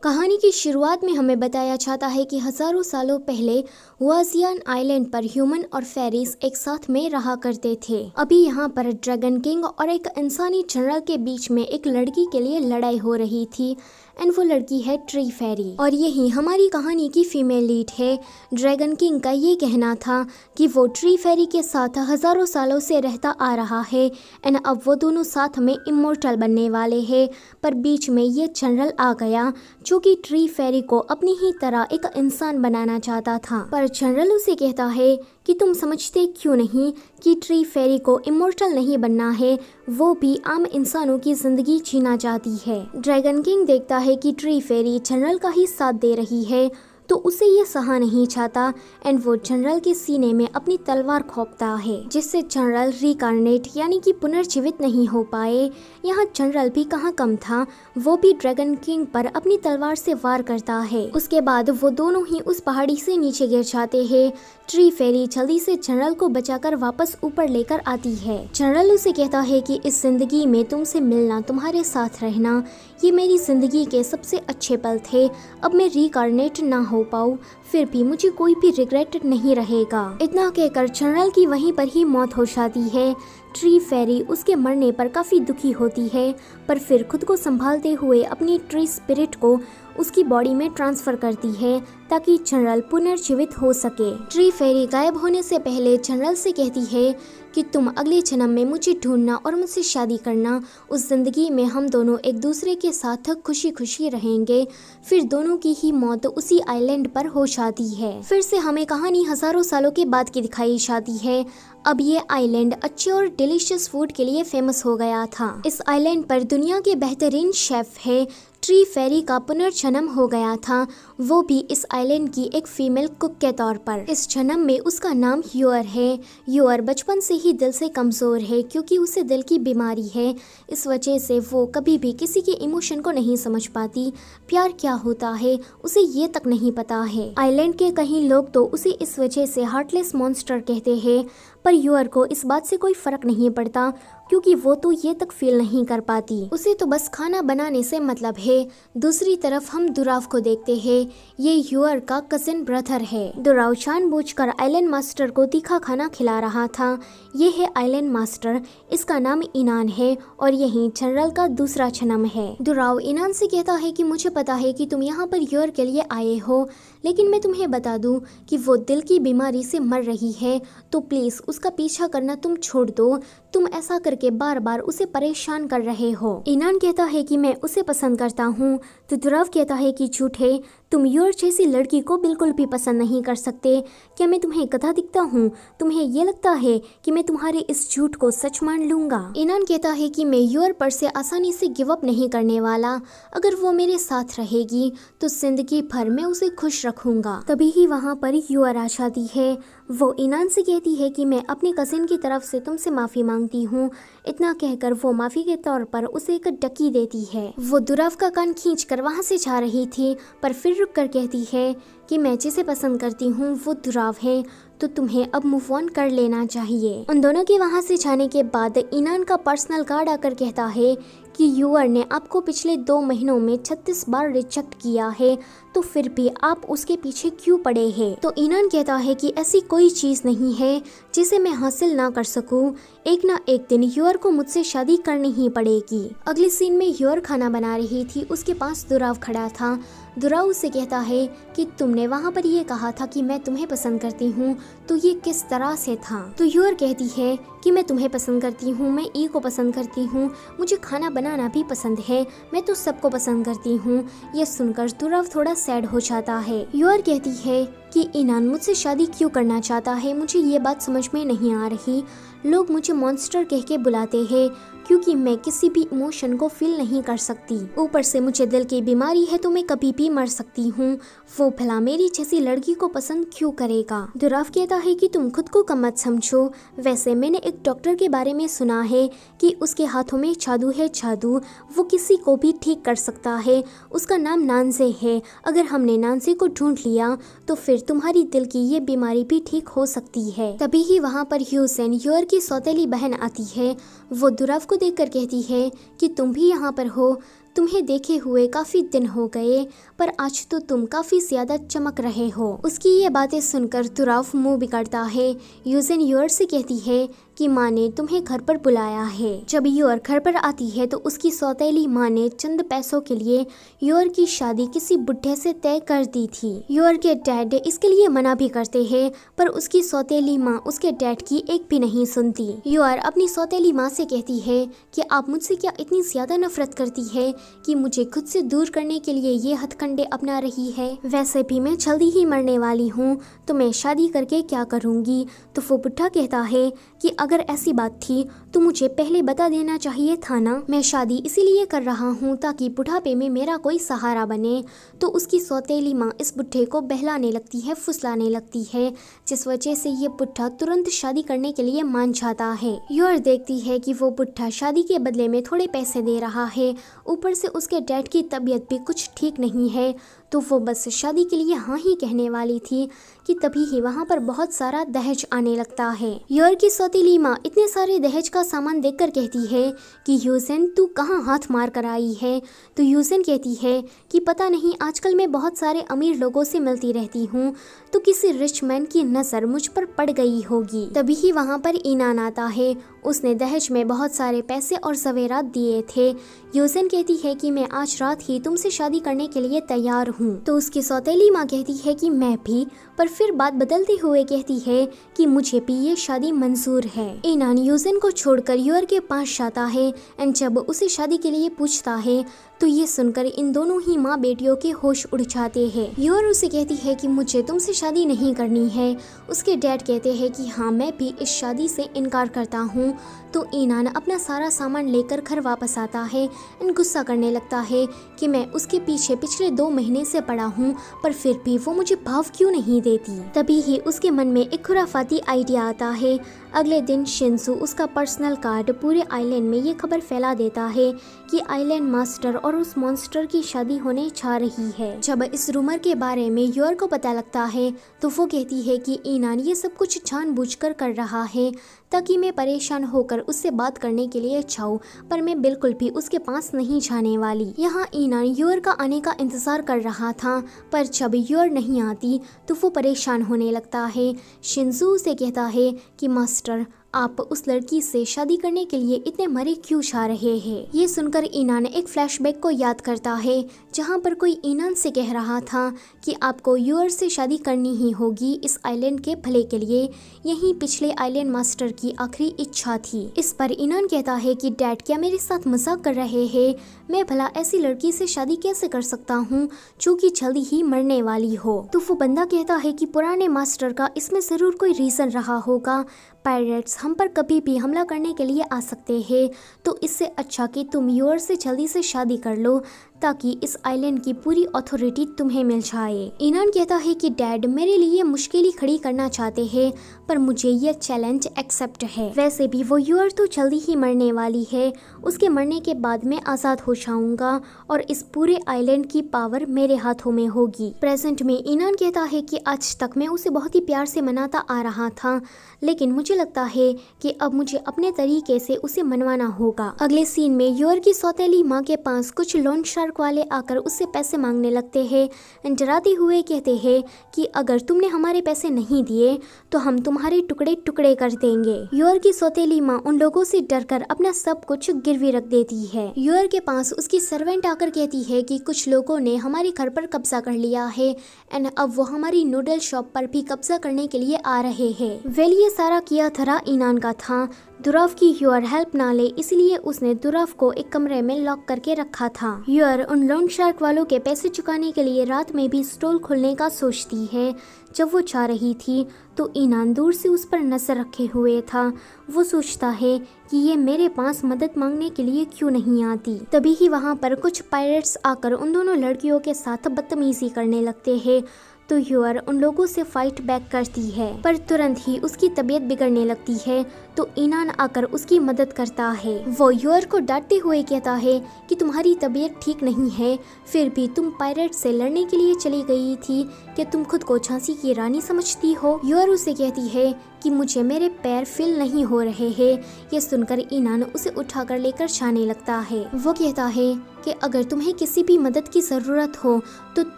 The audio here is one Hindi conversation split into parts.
कहानी की शुरुआत में हमें बताया जाता है कि हजारों सालों पहले हुआजियान आइलैंड पर ह्यूमन और फेरीज एक साथ में रहा करते थे। अभी यहाँ पर ड्रैगन किंग और एक इंसानी जनरल के बीच में एक लड़की के लिए लड़ाई हो रही थी एंड वो लड़की है ट्री फेरी और यही हमारी कहानी की फीमेल लीड है। ड्रैगन किंग का ये कहना था कि वो ट्री फेरी के साथ हजारों सालों से रहता आ रहा है एंड अब वो दोनों साथ में इमोर्टल बनने वाले हैं। पर बीच में ये जनरल आ गया जो कि ट्री फेरी को अपनी ही तरह एक इंसान बनाना चाहता था। पर जनरल उसे कहता है कि तुम समझते क्यों नहीं कि ट्री फेरी को इमोर्टल नहीं बनना है, वो भी आम इंसानों की जिंदगी जीना चाहती है। ड्रैगन किंग देखता है कि ट्री फेरी जनरल का ही साथ दे रही है तो उसे ये सहा नहीं चाहता एंड वो जनरल के सीने में अपनी तलवार खोपता है जिससे जनरल रिकार्नेट यानी कि पुनर्जीवित नहीं हो पाए। यहाँ जनरल भी कहाँ कम था, वो भी ड्रैगन किंग पर अपनी तलवार से वार करता है। उसके बाद वो दोनों ही उस पहाड़ी से नीचे गिर जाते हैं। ट्री फेरी जल्दी से जनरल को बचाकर वापस ऊपर लेकर आती है। जनरल उसे कहता है कि इस जिंदगी में तुमसे मिलना, तुम्हारे साथ रहना, ये मेरी जिंदगी के सबसे अच्छे पल थे। अब मैं रिकार्नेट ना हो पाऊँ फिर भी मुझे कोई भी रिग्रेट नहीं रहेगा। इतना कहकर जनरल की वहीं पर ही मौत हो जाती है। ट्री फेरी उसके मरने पर काफी दुखी होती है पर फिर खुद को संभालते हुए अपनी ट्री स्पिरिट को उसकी बॉडी में ट्रांसफर करती है ताकि जनरल पुनर्जीवित हो सके। ट्री फेरी गायब होने से पहले जनरल से कहती है कि तुम अगले जन्म में मुझे ढूंढना और मुझसे शादी करना। उस जिंदगी में हम दोनों एक दूसरे के साथ खुशी खुशी रहेंगे। फिर दोनों की ही मौत उसी आइलैंड पर हो जाती है। फिर से हमें कहानी हजारों सालों के बाद की दिखाई जाती है। अब ये आइलैंड अच्छे और डिलीशियस फूड के लिए फेमस हो गया था। इस आइलैंड पर दुनिया के बेहतरीन शेफ है। ट्री फेरी का पुनर्जन्म हो गया था, वो भी इस आइलैंड की एक फीमेल कुक के तौर पर। इस जन्म में उसका नाम ह्यूअर है। ह्यूअर बचपन से ही दिल से कमजोर है क्योंकि उसे दिल की बीमारी है। इस वजह से वो कभी भी किसी के इमोशन को नहीं समझ पाती। प्यार क्या होता है उसे ये तक नहीं पता है। आइलैंड के कई लोग तो उसे इस वजह से हार्टलेस मॉन्स्टर कहते हैं पर ह्यूअर को इस बात से कोई फर्क नहीं पड़ता क्योंकि वो तो ये तक फील नहीं कर पाती। उसे तो बस खाना बनाने से मतलब है। दूसरी तरफ हम दुराव को देखते हैं। ये ह्यूअर का कजिन ब्रदर है। दुराव जानबूझकर आइलैंड मास्टर को तीखा खाना खिला रहा था। ये है आइलैंड मास्टर, इसका नाम इनान है और यही जनरल का दूसरा जन्म है। दुराव इनान से कहता है कि मुझे पता है कि तुम यहाँ पर ह्यूअर के लिए आए हो, लेकिन मैं तुम्हें बता दूं कि वो दिल की बीमारी से मर रही है तो प्लीज उसका पीछा करना तुम छोड़ दो। तुम ऐसा करके बार बार उसे परेशान कर रहे हो। इनान कहता है कि मैं उसे पसंद करता हूँ तो दुराव कहता है कि झूठे, तुम ह्यूअर जैसी लड़की को बिल्कुल भी पसंद नहीं कर सकते। क्या मैं तुम्हें गधा दिखता हूँ? तुम्हें ये लगता है कि मैं तुम्हारे इस झूठ को सच मान लूंगा? इनान कहता है कि मैं ह्यूअर पर से आसानी से गिव अप नहीं करने वाला। अगर वो मेरे साथ रहेगी तो जिंदगी भर मैं उसे खुश रखूंगा। तभी ही वहाँ पर ह्यूअर आ जाती है। वो इनान से कहती है कि मैं अपने कजिन की तरफ से तुमसे माफी मांगती हूँ। इतना कहकर वो माफी के तौर पर उसे एक डकी देती है। वो दुराव का कान खींचकर वहाँ से जा रही थी पर फिर रुक कर कहती है कि मैं जिसे पसंद करती हूँ वो दुराव है तो तुम्हें अब मूव ऑन कर लेना चाहिए। उन दोनों के वहाँ से जाने के बाद इनान का पर्सनल गार्ड आकर कहता है कि ह्यूअर ने आपको पिछले 2 महीनों में 36 बार रिजेक्ट किया है तो फिर भी आप उसके पीछे क्यों पड़े हैं? तो इनान कहता है कि ऐसी कोई चीज नहीं है जिसे मैं हासिल ना कर सकूं। एक ना एक दिन ह्यूअर को मुझसे शादी करनी ही पड़ेगी। अगले सीन में ह्यूअर खाना बना रही थी, उसके पास दुराव खड़ा था। दुराव उससे कहता है कि तुमने वहाँ पर ये कहा था कि मैं तुम्हें पसंद करती हूँ, तो ये किस तरह से था? तो ह्यूअर कहती है कि मैं तुम्हें पसंद करती हूँ, मैं ई को पसंद करती हूँ, मुझे खाना बनाना भी पसंद है, मैं तो सबको पसंद करती हूँ। ये सुनकर दुराव थोड़ा सैड हो जाता है। ह्यूअर कहती है कि इनान मुझसे शादी क्यों करना चाहता है, मुझे ये बात समझ में नहीं आ रही। लोग मुझे मॉन्स्टर कह के बुलाते हैं क्योंकि मैं किसी भी इमोशन को फील नहीं कर सकती। ऊपर से मुझे दिल की बीमारी है तो मैं कभी भी मर सकती हूँ। वो भला मेरी जैसी लड़की को पसंद क्यों करेगा? दुराव कहता है कि तुम खुद को कम मत समझो। वैसे मैंने एक डॉक्टर के बारे में सुना है कि उसके हाथों में जादू है, जादू वो किसी को भी ठीक कर सकता है। उसका नाम नानजे है। अगर हमने नानजे को ढूंढ लिया तो फिर तुम्हारी दिल की ये बीमारी भी ठीक हो सकती है। तभी ही वहाँ पर ह्यूसेन ह्यूअर की सौतेली बहन आती है। वो दुराव को देखकर कहती है कि तुम भी यहाँ पर हो। तुम्हें देखे हुए काफी दिन हो गए, पर आज तो तुम काफी ज्यादा चमक रहे हो। उसकी ये बातें सुनकर तुराफ मुंह बिगड़ता है। यूजिन यूर से कहती है कि माँ ने तुम्हें घर पर बुलाया है। जब यूर घर पर आती है तो उसकी सौतेली माँ ने चंद पैसों के लिए यूर की शादी किसी बुढ़े से तय कर दी थी। यूर के डैड इसके लिए मना भी करते हैं, पर उसकी सौतेली माँ उसके डैड की एक भी नहीं सुनती। यूर अपनी सौतेली माँ से कहती है कि आप मुझसे क्या इतनी ज्यादा नफरत करती है कि मुझे खुद से दूर करने के लिए ये हथकंडे अपना रही है। वैसे भी मैं जल्दी ही मरने वाली हूँ, तो मैं शादी करके क्या करूँगी। तो वो बुढ़ा कहता है कि अगर ऐसी बात थी तो मुझे पहले बता देना चाहिए था ना। मैं शादी इसीलिए कर रहा हूँ ताकि बुढ़ापे में मेरा कोई सहारा बने। तो उसकी सौतेली माँ इस बुढ़े को बहलाने लगती है, फुसलाने लगती है, जिस वजह से ये बुढ़ा तुरंत शादी करने के लिए मान जाता है। यूर देखती है कि वो बुढ़ा शादी के बदले में थोड़े पैसे दे रहा है, ऊपर से उसके डैड की तबीयत भी कुछ ठीक नहीं है। तो वो बस शादी के लिए हाँ ही कहने वाली थी कि तभी ही वहाँ पर बहुत सारा दहेज आने लगता है। यूर की सौतेली माँ इतने सारे दहेज का सामान देखकर कहती है कि यूजिन तू कहाँ हाथ मार कर आई है। तो यूजिन कहती है कि पता नहीं, आजकल मैं बहुत सारे अमीर लोगों से मिलती रहती हूँ, तो किसी रिच मैन की नज़र मुझ पर पड़ गई होगी। तभी ही वहाँ पर ईनान आता है। उसने दहेज में बहुत सारे पैसे और ज़वेरात दिए थे। यूजिन कहती है कि मैं आज रात ही तुमसे शादी करने के लिए तैयार हूँ। तो उसकी सौतेली माँ कहती है कि मैं भी, पर फिर बात बदलते हुए कहती है कि मुझे भी ये शादी मंजूर है। ईनान यूजिन को छोड़कर यूर के पास जाता है एंड जब उसे शादी के लिए पूछता है तो ये सुनकर इन दोनों ही माँ बेटियों के होश उड़ जाते हैं। यूर उसे कहती है कि मुझे तुमसे शादी नहीं करनी है। उसके डैड कहते हैं कि हाँ, मैं भी इस शादी से इनकार करता हूँ। तो ईनान अपना सारा सामान लेकर घर वापस आता है एंड गुस्सा करने लगता है कि मैं उसके पीछे पिछले 2 महीने से पड़ा हूँ, पर फिर भी वो मुझे भाव क्यों नहीं देती। तभी ही उसके मन में एक खुराफाती आइडिया आता है। अगले दिन शिंजू उसका पर्सनल कार्ड पूरे आइलैंड में ये खबर फैला देता है कि आइलैंड मास्टर और उस मॉन्स्टर की शादी होने जा रही है। जब इस रूमर के बारे में यूर को पता लगता है तो वो कहती है कि ईनान ये सब कुछ जानबूझकर कर रहा है ताकि मैं परेशान होकर उससे बात करने के लिए जाऊं, पर मैं बिल्कुल भी उसके पास नहीं जाने वाली। यहाँ ईनान यूर का आने का इंतजार कर रहा था, पर जब यूर नहीं आती तो वो परेशान होने लगता है। शिंजू से कहता है कि मास्टर, आप उस लड़की से शादी करने के लिए इतने मरे क्यों जा रहे हैं। ये सुनकर ईनान एक फ्लैशबैक को याद करता है जहाँ पर कोई ईनान से कह रहा था कि आपको यूर से शादी करनी ही होगी इस आइलैंड के भले के लिए। यही पिछले आइलैंड मास्टर की आखिरी इच्छा थी। इस पर ईनान कहता है कि डैड क्या मेरे साथ मजाक कर रहे हैं। मैं भला ऐसी लड़की से शादी कैसे कर सकता हूँ जो कि जल्दी ही मरने वाली हो। तो वो बंदा कहता है कि पुराने मास्टर का इसमें जरूर कोई रीजन रहा होगा। पायरेट्स हम पर कभी भी हमला करने के लिए आ सकते हैं, तो इससे अच्छा कि तुम यूर से जल्दी से शादी कर लो ताकि इस आइलैंड की पूरी अथॉरिटी तुम्हें मिल जाए। ईनान कहता है कि डैड मेरे लिए मुश्किलें खड़ी करना चाहते हैं, पर मुझे ये चैलेंज एक्सेप्ट है। वैसे भी वो यूर तो जल्दी ही मरने वाली है। उसके मरने के बाद मैं आज़ाद हो जाऊंगा और इस पूरे आइलैंड की पावर मेरे हाथों में होगी। प्रेजेंट में ईनान कहता है कि आज तक मैं उसे बहुत ही प्यार से मनाता आ रहा था, लेकिन मुझे लगता है कि अब मुझे अपने तरीके से उसे मनवाना होगा। अगले सीन में यूर की सौतेली माँ के पास कुछ लोन शार्क वाले आकर उससे पैसे मांगने लगते हैं। डराते हुए कहते हैं कि अगर तुमने हमारे पैसे नहीं दिए तो हम तुम्हारे टुकड़े टुकड़े कर देंगे। यूर की सौतेली माँ उन लोगों से डरकर अपना सब कुछ गिरवी रख देती है। यूर के पास उसकी सर्वेंट आकर कहती है कि कुछ लोगों ने हमारे घर पर कब्जा कर लिया है एंड अब वो हमारी नूडल शॉप पर भी कब्जा करने के लिए आ रहे हैं। वेल ये सारा किया धरा ईनान का था। दुराफ की यूर हेल्प ना ले, इसलिए उसने दुराफ को एक कमरे में लॉक करके रखा था। यूर उन लोन शार्क वालों के पैसे चुकाने के लिए रात में भी स्टॉल खोलने का सोचती है। जब वो जा रही थी तो ईनान दूर से उस पर नजर रखे हुए था। वो सोचता है कि ये मेरे पास मदद मांगने के लिए क्यों नहीं आती। तभी ही वहाँ पर कुछ पायरेट्स आकर उन दोनों लड़कियों के साथ बदतमीजी करने लगते हैं। तो यूर उन लोगों से फाइट बैक करती है, पर तुरंत ही उसकी तबीयत बिगड़ने लगती है। तो ईनान आकर उसकी मदद करता है। वो यूर को डांटते हुए कहता है कि तुम्हारी तबीयत ठीक नहीं है, फिर भी तुम पायरेट से लड़ने के लिए चली गई थी। क्या तुम खुद को झांसी की रानी समझती हो? यूर उसे कहती है कि मुझे मेरे पैर फील नहीं हो रहे हैं। ये सुनकर इनान उसे उठाकर लेकर जाने लगता है। वो कहता है कि अगर तुम्हें किसी भी मदद की ज़रूरत हो तो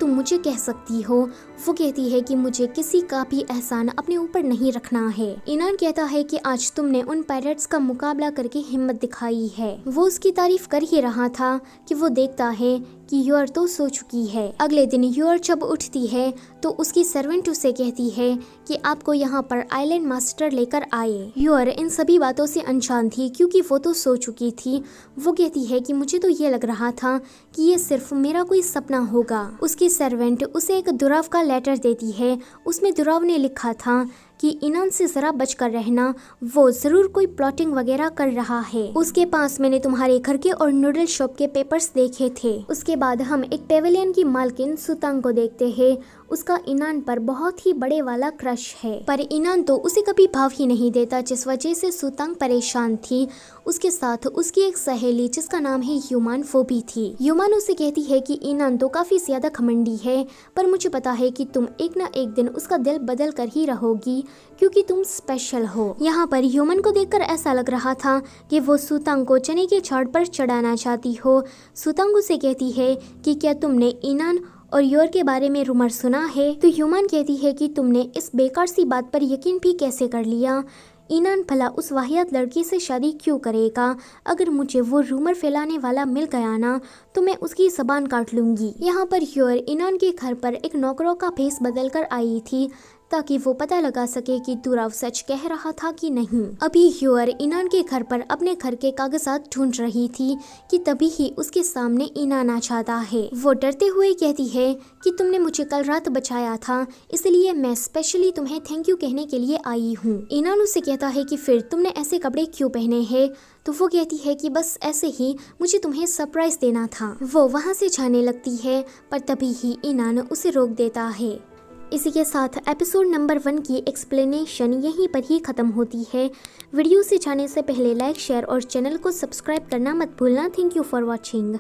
तुम मुझे कह सकती हो। वो कहती है कि मुझे किसी का भी एहसान अपने ऊपर नहीं रखना है। इनान कहता है कि आज तुमने उन पायरेट्स का मुकाबला करके हिम्मत दिखाई है। वो उसकी तारीफ कर ही रहा था कि वो देखता है कि यूर तो सो चुकी है। अगले दिन यूर जब उठती है तो उसकी सर्वेंट उसे कहती है कि आपको यहाँ पर आइलैंड मास्टर लेकर आए। यूर इन सभी बातों से अनजान थी क्योंकि वो तो सो चुकी थी। वो कहती है कि मुझे तो ये लग रहा था कि ये सिर्फ मेरा कोई सपना होगा। उसकी सर्वेंट उसे एक दुराव का लेटर देती है। उसमें दुराव ने लिखा था कि इनान से जरा बचकर रहना, वो जरूर कोई प्लॉटिंग वगैरह कर रहा है। उसके पास मैंने तुम्हारे घर के और नूडल शॉप के पेपर्स देखे थे। उसके बाद हम एक पेवेलियन की मालकिन सुतांग को देखते हैं। उसका इनान पर बहुत ही बड़े वाला क्रश है, पर इनान तो उसे कभी भाव ही नहीं देता, जिस वजह से सुतांग परेशान थी। उसके साथ उसकी एक सहेली जिसका नाम है यूमान, वो भी थी। यूमान उसे कहती है कि इनान तो काफी ज्यादा घमंडी है, पर मुझे पता है कि तुम एक ना एक दिन उसका दिल बदल कर ही रहोगी क्योंकि तुम स्पेशल हो। यहाँ पर ह्यूमन को देखकर ऐसा लग रहा था कि वो सुतांग को चने के झाड़ पर चढ़ाना चाहती हो। सुतांग उसे कहती है कि क्या तुमने इनान और यूर के बारे में रूमर सुना है? तो ह्यूमन कहती है कि तुमने इस बेकार सी बात पर यकीन भी कैसे कर लिया? इनान भला उस वाहियात लड़की से शादी क्यों करेगा? अगर मुझे वो रूमर फैलाने वाला मिल गया ना तो मैं उसकी जबान काट लूंगी। यहाँ पर यूर इनान के घर पर एक नौकरों का भेस बदल कर आई थी ताकि वो पता लगा सके कि दुराव सच कह रहा था कि नहीं। अभी यूर इनान के घर पर अपने घर के कागजात ढूंढ रही थी कि तभी ही उसके सामने इनान आ जाता है। वो डरते हुए कहती है कि तुमने मुझे कल रात बचाया था, इसलिए मैं स्पेशली तुम्हें थैंक यू कहने के लिए आई हूँ। इनान उससे कहता है कि फिर तुमने ऐसे कपड़े क्यों पहने हैं? तो वो कहती है कि बस ऐसे ही मुझे तुम्हें सरप्राइज देना था। वो वहाँ से जाने लगती है, पर तभी ही इनान उसे रोक देता है। इसी के साथ एपिसोड नंबर 1 की एक्सप्लेनेशन यहीं पर ही ख़त्म होती है। वीडियो से जाने से पहले लाइक, शेयर और चैनल को सब्सक्राइब करना मत भूलना। Thank you for watching.